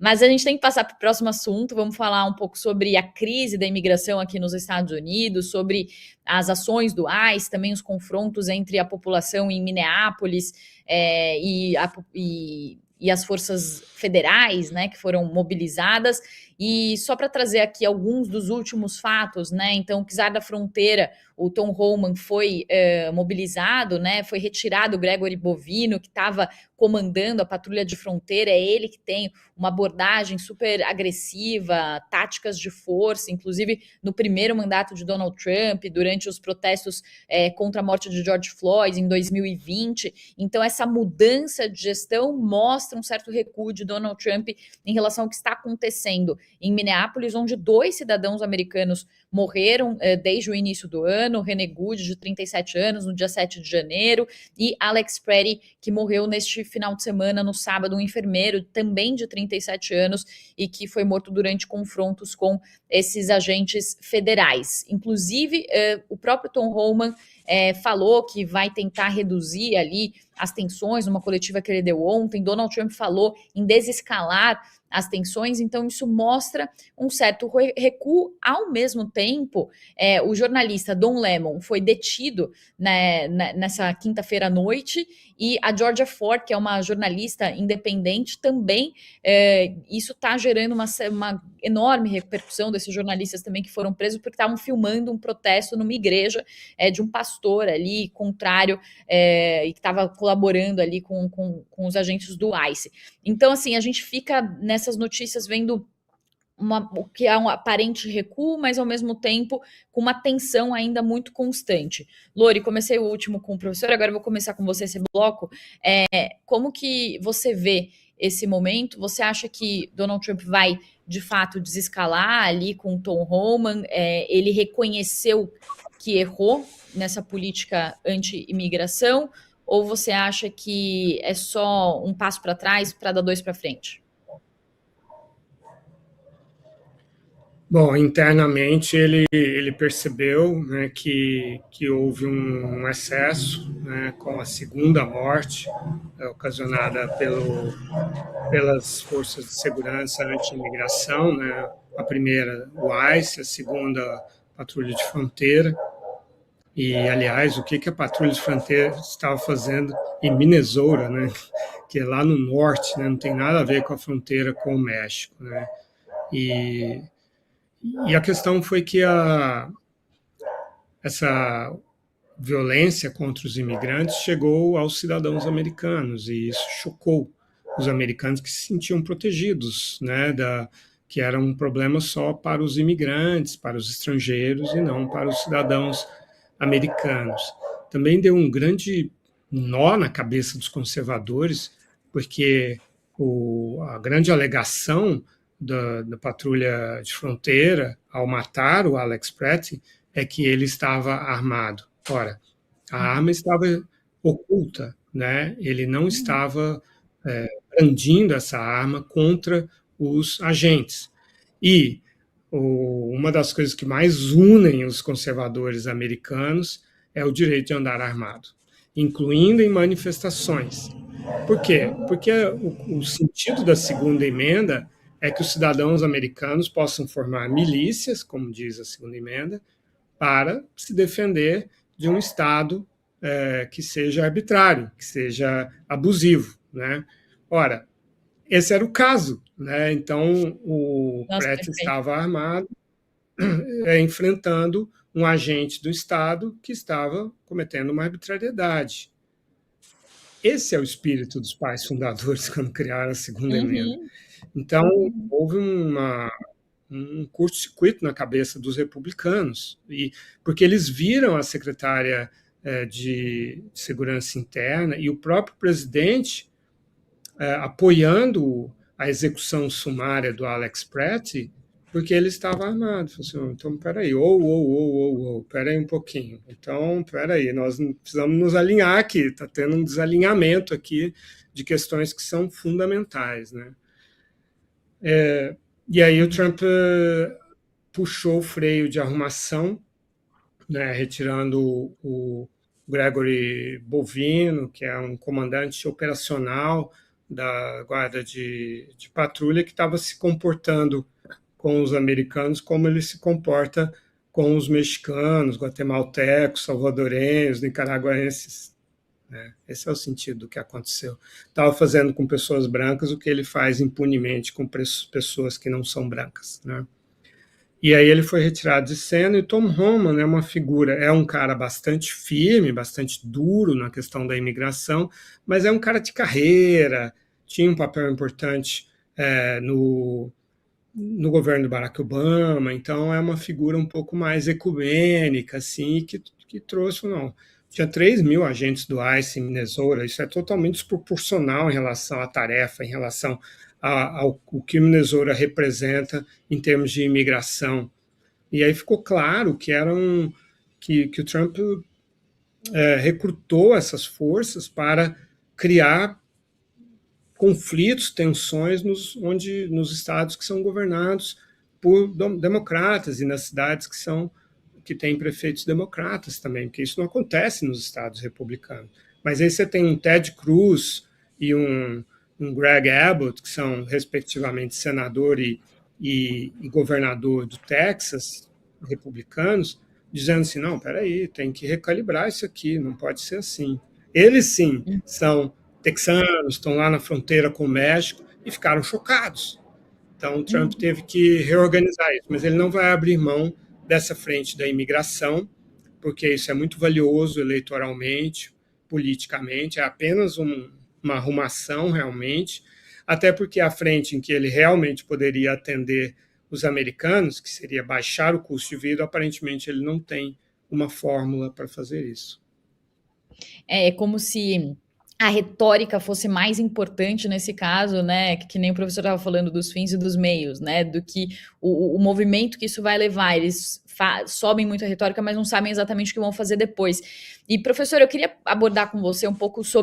Mas a gente tem que passar para o próximo assunto. Vamos falar um pouco sobre a crise da imigração aqui nos Estados Unidos, sobre as ações do ICE, também os confrontos entre a população em Minneapolis e as forças federais, né, que foram mobilizadas. E só para trazer aqui alguns dos últimos fatos, né? Então, o czar da fronteira, o Tom Homan, foi mobilizado, né? Foi retirado o Gregory Bovino, que estava comandando a patrulha de fronteira. É ele que tem uma abordagem super agressiva, táticas de força, inclusive no primeiro mandato de Donald Trump, durante os protestos contra a morte de George Floyd em 2020. Então, essa mudança de gestão mostra um certo recuo de Donald Trump em relação ao que está acontecendo em Minneapolis, onde 2 cidadãos americanos morreram desde o início do ano, René Good, de 37 anos, no dia 7 de janeiro, e Alex Pretty, que morreu neste final de semana, no sábado, um enfermeiro também de 37 anos e que foi morto durante confrontos com esses agentes federais. Inclusive, o próprio Tom Homan falou que vai tentar reduzir ali as tensões numa coletiva que ele deu ontem. Donald Trump falou em desescalar as tensões, então isso mostra um certo recuo. Ao mesmo tempo, o jornalista Don Lemon foi detido, né, nessa quinta-feira à noite, e a Georgia Ford, que é uma jornalista independente, também, isso está gerando uma enorme repercussão desses jornalistas também que foram presos porque estavam filmando um protesto numa igreja de um pastor ali contrário e que estava colaborando ali com os agentes do ICE. Então, assim, a gente fica nessas notícias vendo o que é um aparente recuo, mas ao mesmo tempo com uma tensão ainda muito constante. Lori, comecei o último com o professor, agora eu vou começar com você esse bloco. Como que você vê esse momento? Você acha que Donald Trump vai, de fato, desescalar ali com o Tom Homan? Ele reconheceu que errou nessa política anti-imigração? Ou você acha que é só um passo para trás para dar 2 para frente? Bom, internamente ele percebeu, né, que houve um excesso, né, com a segunda morte ocasionada pelas forças de segurança anti-imigração, né, a primeira o ICE, a segunda patrulha de fronteira. E, aliás, o que a patrulha de fronteira estava fazendo em Minnesota, né, que é lá no norte, né, não tem nada a ver com a fronteira com o México, né. E a questão foi que essa violência contra os imigrantes chegou aos cidadãos americanos, e isso chocou os americanos, que se sentiam protegidos, né, que era um problema só para os imigrantes, para os estrangeiros, e não para os cidadãos americanos. Também deu um grande nó na cabeça dos conservadores, porque a grande alegação da patrulha de fronteira ao matar o Alex Pretty é que ele estava armado. Ora, a arma estava oculta, né? Ele não estava brandindo essa arma contra os agentes. E uma das coisas que mais unem os conservadores americanos é o direito de andar armado, incluindo em manifestações. Por quê? Porque o sentido da segunda emenda é que os cidadãos americanos possam formar milícias, como diz a segunda emenda, para se defender de um Estado que seja arbitrário, que seja abusivo, né? Ora, esse era o caso, né? Então, o Nossa, Pretty perfeito. estava armado, enfrentando um agente do Estado que estava cometendo uma arbitrariedade. Esse é o espírito dos pais fundadores quando criaram a segunda emenda. Uhum. Então, houve um curto-circuito na cabeça dos republicanos, porque eles viram a secretária de Segurança Interna e o próprio presidente apoiando a execução sumária do Alex Pretty, porque ele estava armado. Falei assim, então, peraí, peraí um pouquinho. Então, peraí, nós precisamos nos alinhar aqui, está tendo um desalinhamento aqui de questões que são fundamentais, né? E aí o Trump puxou o freio de arrumação, né, retirando o Gregory Bovino, que é um comandante operacional da guarda de patrulha que estava se comportando com os americanos como ele se comporta com os mexicanos, guatemaltecos, salvadorenhos, nicaragüenses, né? Esse é o sentido do que aconteceu. Estava fazendo com pessoas brancas o que ele faz impunemente com pessoas que não são brancas, né? E aí ele foi retirado de cena, e Tom Homan é uma figura, é um cara bastante firme, bastante duro na questão da imigração, mas é um cara de carreira, tinha um papel importante no governo do Barack Obama, então é uma figura um pouco mais ecumênica, assim, que trouxe, não, tinha 3 mil agentes do ICE em Minnesota, isso é totalmente desproporcional em relação à tarefa, em relação ao que Minnesota representa em termos de imigração. E aí ficou claro que o Trump recrutou essas forças para criar conflitos, tensões nos estados que são governados por democratas e nas cidades que têm prefeitos democratas também, porque isso não acontece nos estados republicanos. Mas aí você tem um Ted Cruz e um Greg Abbott, que são, respectivamente, senador e governador do Texas, republicanos, dizendo assim, não, peraí, tem que recalibrar isso aqui, não pode ser assim. Eles, sim, são texanos, estão lá na fronteira com o México e ficaram chocados. Então, o Trump teve que reorganizar isso, mas ele não vai abrir mão dessa frente da imigração, porque isso é muito valioso eleitoralmente, politicamente, é apenas uma arrumação realmente, até porque a frente em que ele realmente poderia atender os americanos, que seria baixar o custo de vida, aparentemente ele não tem uma fórmula para fazer isso. É como se a retórica fosse mais importante nesse caso, né? Que nem o professor estava falando dos fins e dos meios, né? Do que o movimento que isso vai levar. Eles sobem muito a retórica, mas não sabem exatamente o que vão fazer depois. E, professor, eu queria abordar com você um pouco sobre